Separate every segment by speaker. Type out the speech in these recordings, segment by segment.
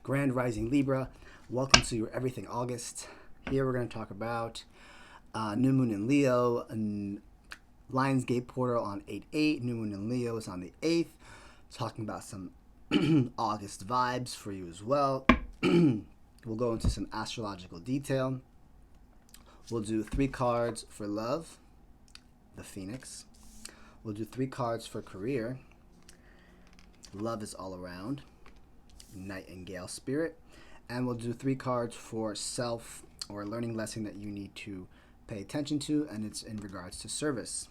Speaker 1: Grand Rising Libra. Welcome to your Everything August. Here we're going to talk about New Moon in Leo, and Lionsgate portal on 8/8. New Moon in Leo is on the 8th. Talking about some August vibes for you as well. We'll go into some astrological detail. We'll do 3 cards for love, the Phoenix. We'll do 3 cards for career. Love is all around, Nightingale spirit. And we'll do 3 cards for self or learning lesson that you need to pay attention to, and it's in regards to service.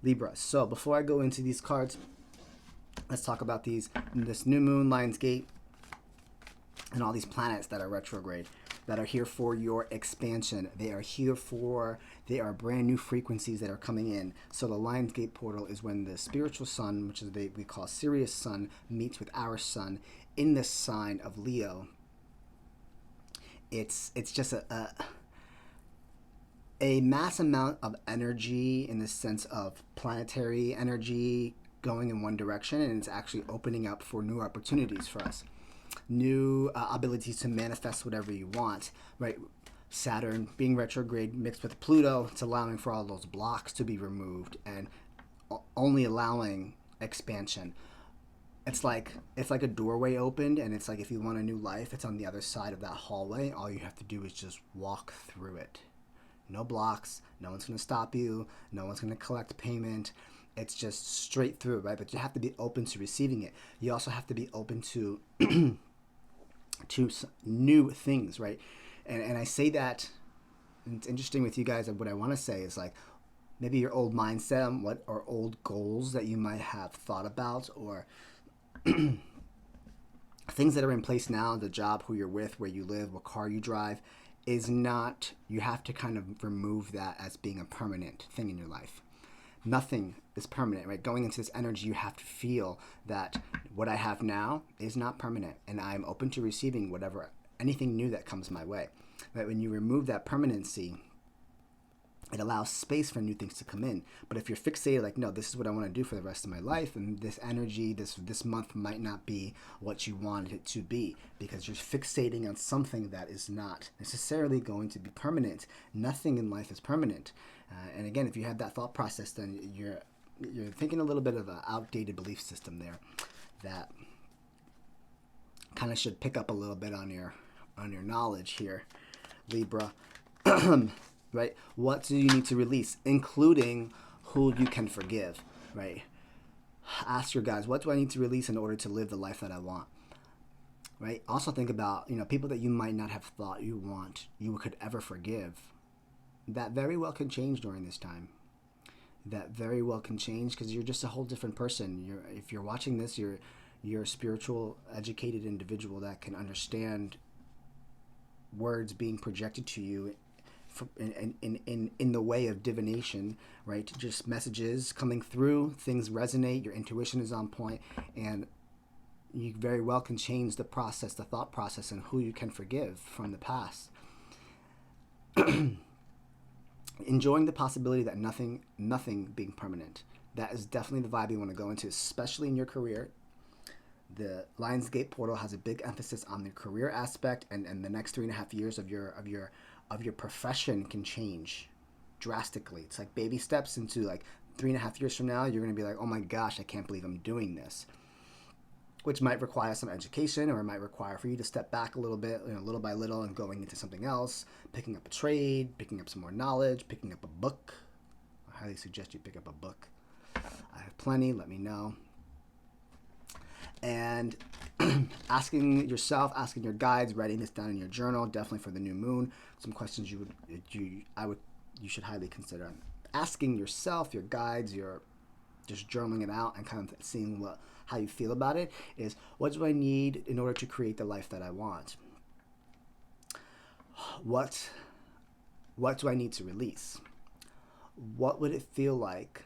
Speaker 1: Libra. So before I go into these cards, let's talk about this new moon, Lionsgate, and all these planets that are retrograde, that are here for your expansion. They are brand new frequencies that are coming in. So the Lionsgate portal is when the spiritual sun, which is we call Sirius sun, meets with our sun in the sign of Leo. It's just a mass amount of energy in the sense of planetary energy going in one direction, and it's actually opening up for new opportunities for us, new abilities to manifest whatever you want, right? Saturn being retrograde mixed with Pluto, it's allowing for all those blocks to be removed and only allowing expansion. It's like a doorway opened, and it's like if you want a new life, it's on the other side of that hallway. All you have to do is just walk through it. No blocks. No one's going to stop you. No one's going to collect payment. It's just straight through, right? But you have to be open to receiving it. You also have to be open to to new things, right? And I say that, and it's interesting with you guys. What I want to say is like maybe your old mindset, or old goals that you might have thought about, or things that are in place now, the job, who you're with, where you live, what car you drive, is not, you have to kind of remove that as being a permanent thing in your life. Nothing is permanent, right? Going into this energy, you have to feel that what I have now is not permanent, and I'm open to receiving anything new that comes my way. Right? When you remove that permanency, it allows space for new things to come in. But if you're fixated, like, no, this is what I want to do for the rest of my life, and this energy, this month might not be what you wanted it to be, because you're fixating on something that is not necessarily going to be permanent. Nothing in life is permanent. And again, if you have that thought process, then you're thinking a little bit of an outdated belief system there that kind of should pick up a little bit on your knowledge here, Libra. Right? What do you need to release, including who you can forgive, right? Ask your guides, what do I need to release in order to live the life that I want, right? Also think about, people that you might not have thought you could ever forgive. That very well can change during this time. That very well can change, because you're just a whole different person. If you're watching this, you're a spiritual, educated individual that can understand words being projected to you in the way of divination, right? Just messages coming through, things resonate, your intuition is on point, and you very well can change the thought process, and who you can forgive from the past. Enjoying the possibility that nothing being permanent. That is definitely the vibe you want to go into, especially in your career. The Lionsgate portal has a big emphasis on the career aspect, and the next 3.5 years of your profession can change drastically. It's like baby steps into like 3.5 years from now, you're going to be like, oh my gosh, I can't believe I'm doing this. Which might require some education, or it might require for you to step back a little bit, little by little, and going into something else, picking up a trade, picking up some more knowledge, picking up a book. I highly suggest you pick up a book. I have plenty, let me know. And asking yourself, asking your guides, writing this down in your journal, definitely for the new moon. Some questions you should highly consider asking yourself, your guides, just journaling it out and kind of seeing how you feel about it. Is, what do I need in order to create the life that I want? What do I need to release? What would it feel like?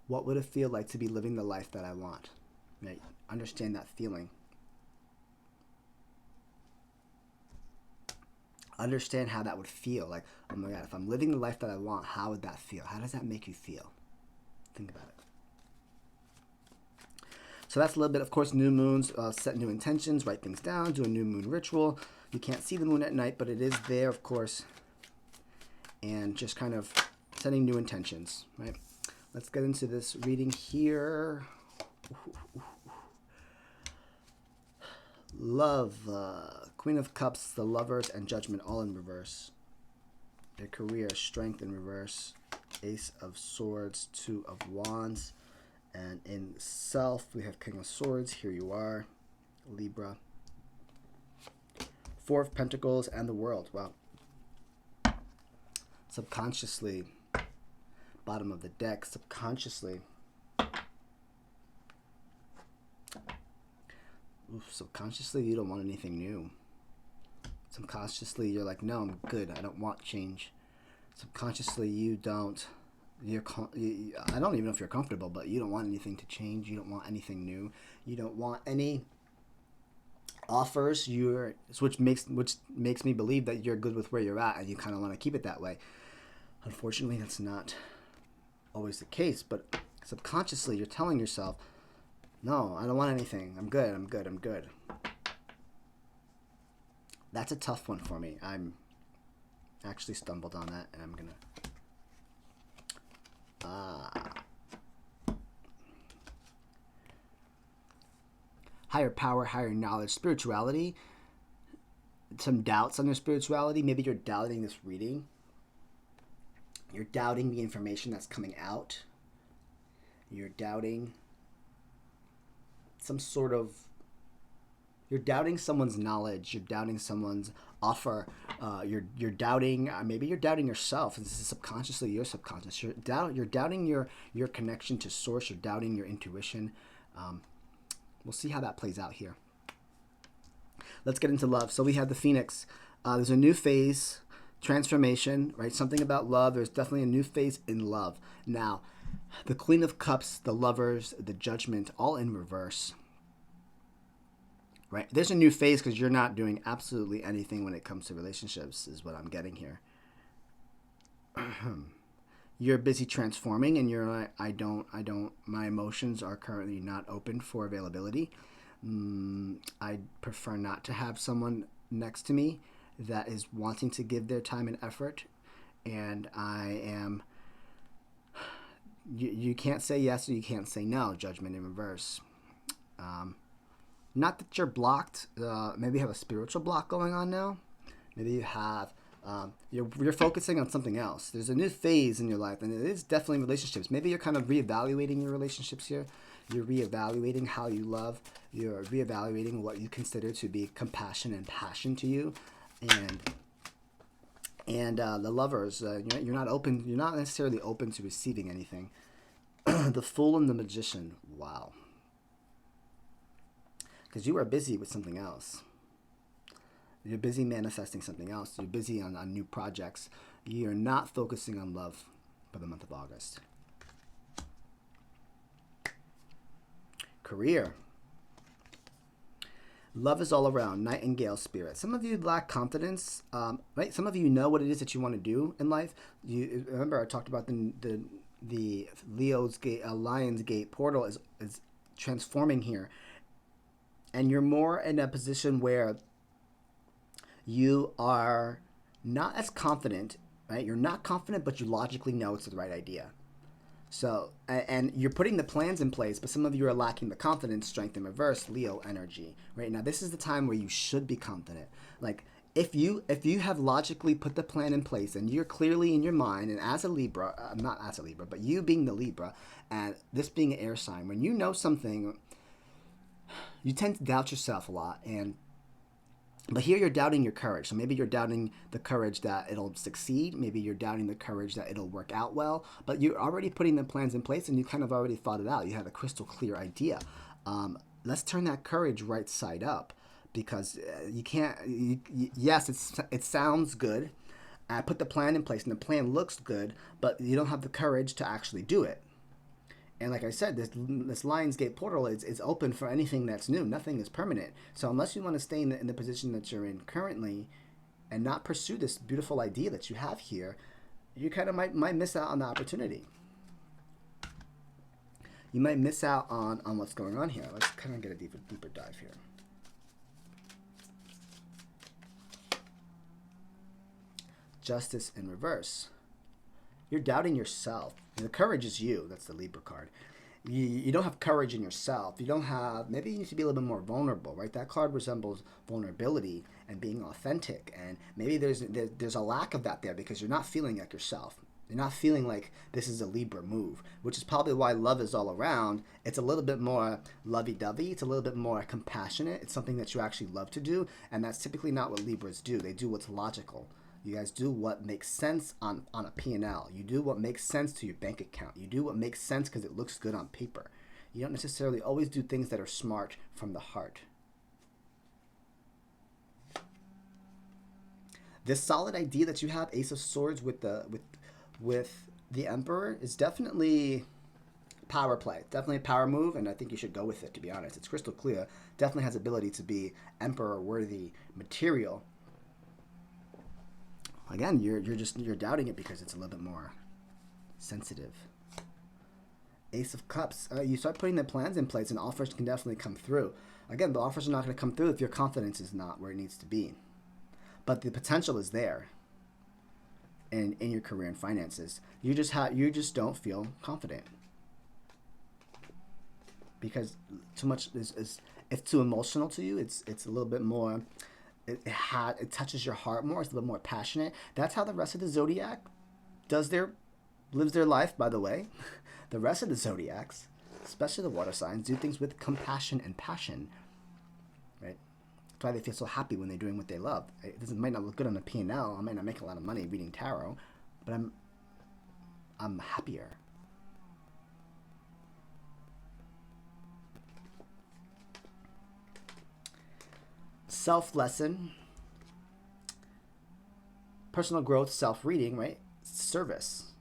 Speaker 1: What would it feel like to be living the life that I want? Right? Understand that feeling. Understand how that would feel. Like, oh my God, if I'm living the life that I want, how would that feel? How does that make you feel? Think about it. So that's a little bit, of course, new moons, set new intentions, write things down, do a new moon ritual. You can't see the moon at night, but it is there, of course. And just kind of setting new intentions, right? Let's get into this reading here. Love, Queen of Cups, the Lovers, and Judgment, all in reverse. Your career, Strength in reverse. Ace of Swords, Two of Wands. And in self, we have King of Swords. Here you are, Libra. Four of Pentacles and the World. Wow. Subconsciously, bottom of the deck, subconsciously. Subconsciously, you don't want anything new. Subconsciously, you're like, no, I'm good. I don't want change. Subconsciously, you don't. I don't even know if you're comfortable, but you don't want anything to change. You don't want anything new. You don't want any offers. Which makes me believe that you're good with where you're at, and you kind of want to keep it that way. Unfortunately, that's not always the case. But subconsciously, you're telling yourself, no, I don't want anything. I'm good. I'm good. I'm good. That's a tough one for me. I'm actually stumbled on that, and I'm gonna. Higher power, higher knowledge, spirituality. Some doubts on your spirituality. Maybe you're doubting this reading. You're doubting the information that's coming out. You're doubting some sort of. You're doubting someone's knowledge. You're doubting someone's offer. You're doubting. Maybe you're doubting yourself. This is subconsciously your subconscious. You're doubting your connection to source. You're doubting your intuition. We'll see how that plays out here. Let's get into love. So we have the Phoenix. There's a new phase, transformation, right? Something about love. There's definitely a new phase in love. Now, the Queen of Cups, the Lovers, the Judgment, all in reverse. Right? There's a new phase because you're not doing absolutely anything when it comes to relationships, is what I'm getting here. You're busy transforming, and you're like, I don't, my emotions are currently not open for availability. I prefer not to have someone next to me that is wanting to give their time and effort. And I am, you can't say yes or you can't say no, Judgment in reverse. Not that you're blocked. Maybe you have a spiritual block going on now. Maybe you have, you're focusing on something else. There's a new phase in your life, and it is definitely relationships. Maybe you're kind of reevaluating your relationships here. You're reevaluating how you love. You're reevaluating what you consider to be compassion and passion to you. And the Lovers, you're not open. You're not necessarily open to receiving anything. The Fool and the Magician. Wow. Because you are busy with something else. You're busy manifesting something else. You're busy on new projects. You're not focusing on love for the month of August. Career. Love is all around. Nightingale spirit. Some of you lack confidence, right? Some of you know what it is that you want to do in life. You remember I talked about the Leo's Gate, Lion's Gate portal is transforming here. And you're more in a position where you are not as confident, right? You're not confident, but you logically know it's the right idea. So, and you're putting the plans in place, but some of you are lacking the confidence, strength in reverse, Leo energy, right? Now, this is the time where you should be confident. Like, if you have logically put the plan in place and you're clearly in your mind, and as a Libra, not as a Libra, but you being the Libra, and this being an air sign, when you know something, you tend to doubt yourself a lot, but here you're doubting your courage. So maybe you're doubting the courage that it'll succeed. Maybe you're doubting the courage that it'll work out well. But you're already putting the plans in place, and you kind of already thought it out. You have a crystal clear idea. Let's turn that courage right side up, because you can't. Yes, it sounds good. I put the plan in place, and the plan looks good, but you don't have the courage to actually do it. And like I said, this Lion's Gate portal is open for anything that's new. Nothing is permanent. So unless you want to stay in the position that you're in currently and not pursue this beautiful idea that you have here, you kind of might miss out on the opportunity. You might miss out on what's going on here. Let's kind of get a deeper dive here. Justice in reverse. You're doubting yourself. The courage is you. That's the Libra card. You don't have courage in yourself. You don't have, maybe you need to be a little bit more vulnerable, right? That card resembles vulnerability and being authentic. And maybe there's a lack of that there because you're not feeling like yourself. You're not feeling like this is a Libra move, which is probably why love is all around. It's a little bit more lovey-dovey. It's a little bit more compassionate. It's something that you actually love to do. And that's typically not what Libras do. They do what's logical. You guys do what makes sense on a P&L. You do what makes sense to your bank account. You do what makes sense because it looks good on paper. You don't necessarily always do things that are smart from the heart. This solid idea that you have, Ace of Swords with the Emperor, is definitely power play. Definitely a power move, and I think you should go with it, to be honest. It's crystal clear. Definitely has ability to be Emperor-worthy material. Again, you're doubting it because it's a little bit more sensitive. Ace of Cups. You start putting the plans in place, and offers can definitely come through. Again, the offers are not going to come through if your confidence is not where it needs to be. But the potential is there. In your career and finances, you just don't feel confident because too much is it's too emotional to you. It's a little bit more. It touches your heart more. It's a little more passionate. That's how the rest of the zodiac lives their life. By the way, the rest of the zodiacs, especially the water signs, do things with compassion and passion. Right? That's why they feel so happy when they're doing what they love. It might not look good on a P&L. I might not make a lot of money reading tarot, but I'm happier. Self-lesson, personal growth, self-reading, right? Service.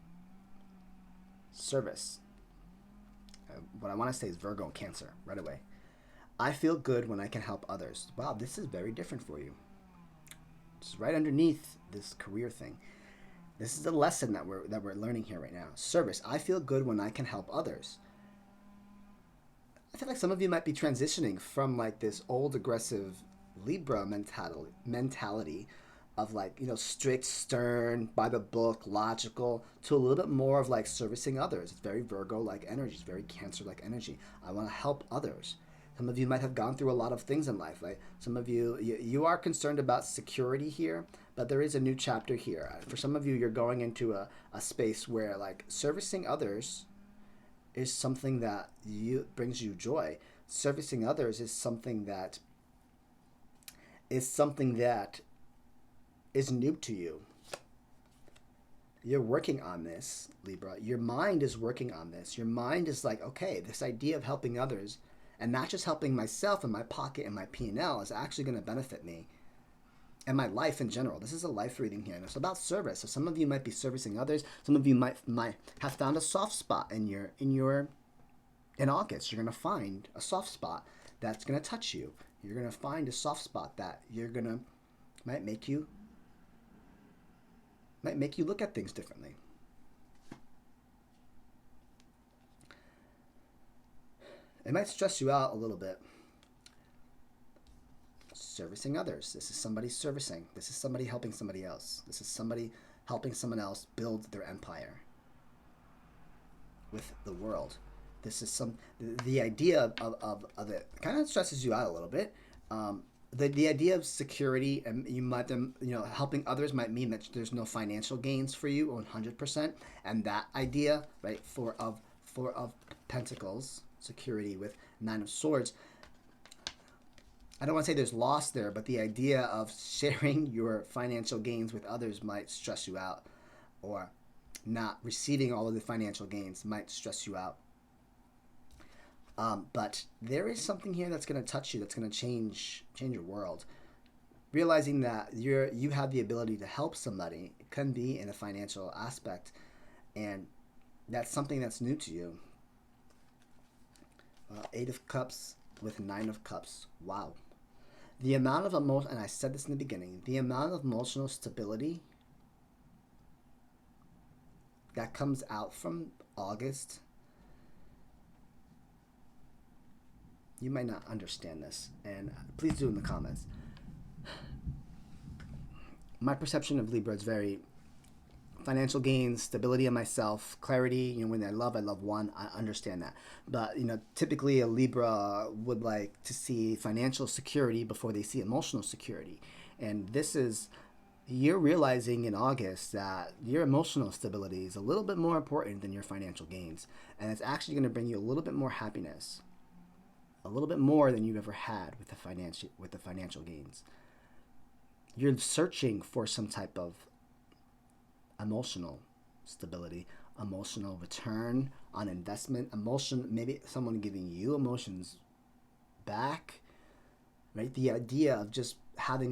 Speaker 1: What I want to say is Virgo and Cancer right away. I feel good when I can help others. Wow, this is very different for you. It's right underneath this career thing. This is a lesson that we're learning here right now. Service. I feel good when I can help others. I feel like some of you might be transitioning from like this old aggressive Libra mentality of like, strict, stern, by the book, logical, to a little bit more of like servicing others. It's very Virgo-like energy. It's very Cancer-like energy. I want to help others. Some of you might have gone through a lot of things in life, right? Some of you are concerned about security here, but there is a new chapter here. For some of you, you're going into a space where like servicing others is something that brings you joy. Servicing others is something that is new to you. You're working on this, Libra. Your mind is working on this. Your mind is like, okay, this idea of helping others and not just helping myself and my pocket and my P&L is actually going to benefit me and my life in general. This is a life reading here, and it's about service. So some of you might be servicing others. Some of you might have found a soft spot in August. You're going to find a soft spot that's going to touch you. You're going to find a soft spot that might make you look at things differently. It might stress you out a little bit. Servicing others. This is somebody servicing. This is somebody helping somebody else. This is somebody helping someone else build their empire with the world. This is the idea of it kind of stresses you out a little bit. The idea of security and you might helping others might mean that there's no financial gains for you 100%, and that idea, right, four of Pentacles, security with Nine of Swords. I don't want to say there's loss there, but the idea of sharing your financial gains with others might stress you out, or not receiving all of the financial gains might stress you out. But there is something here that's going to touch you, that's going to change your world. Realizing that you have the ability to help somebody, it can be in a financial aspect, and that's something that's new to you. Eight of Cups with Nine of Cups. Wow. The amount of emotion, and I said this in the beginning, the amount of emotional stability that comes out from August You might not understand this, and please do in the comments. My perception of Libra is very financial gains, stability in myself, clarity. When I love one. I understand that. But, typically a Libra would like to see financial security before they see emotional security. And this is, you're realizing in August that your emotional stability is a little bit more important than your financial gains. And it's actually going to bring you a little bit more happiness, a little bit more than you've ever had with the financial gains. You're searching for some type of emotional stability, emotional return on investment, maybe someone giving you emotions back, right? The idea of just having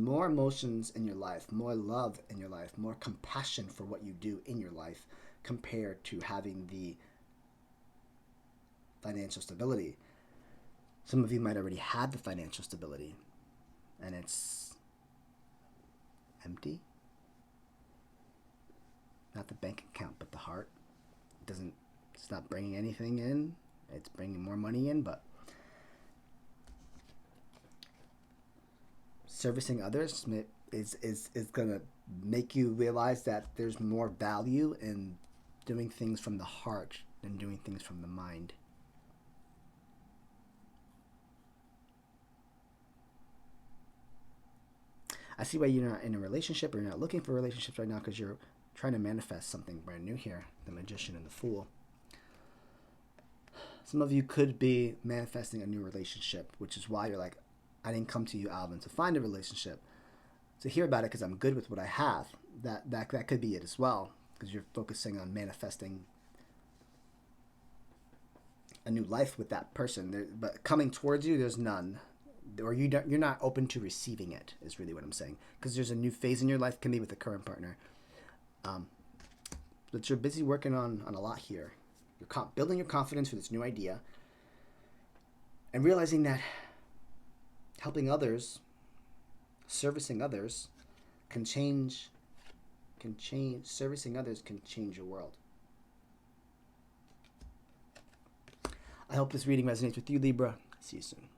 Speaker 1: more emotions in your life, more love in your life, more compassion for what you do in your life compared to having the financial stability. Some of you might already have the financial stability and it's empty. Not the bank account, but the heart. It's not bringing anything in. It's bringing more money in, but servicing others is going to make you realize that there's more value in doing things from the heart than doing things from the mind. I see why you're not in a relationship or you're not looking for relationships right now, because you're trying to manifest something brand new here, the Magician and the Fool. Some of you could be manifesting a new relationship, which is why you're like, I didn't come to you, Alvin, to find a relationship, to hear about it because I'm good with what I have. That could be it as well, because you're focusing on manifesting a new life with that person. But coming towards you, there's none. Or you're not open to receiving it, is really what I'm saying. Because there's a new phase in your life, can be with the current partner. But you're busy working on a lot here. You're building your confidence for this new idea and realizing that helping others, servicing others servicing others can change your world. I hope this reading resonates with you, Libra. See you soon.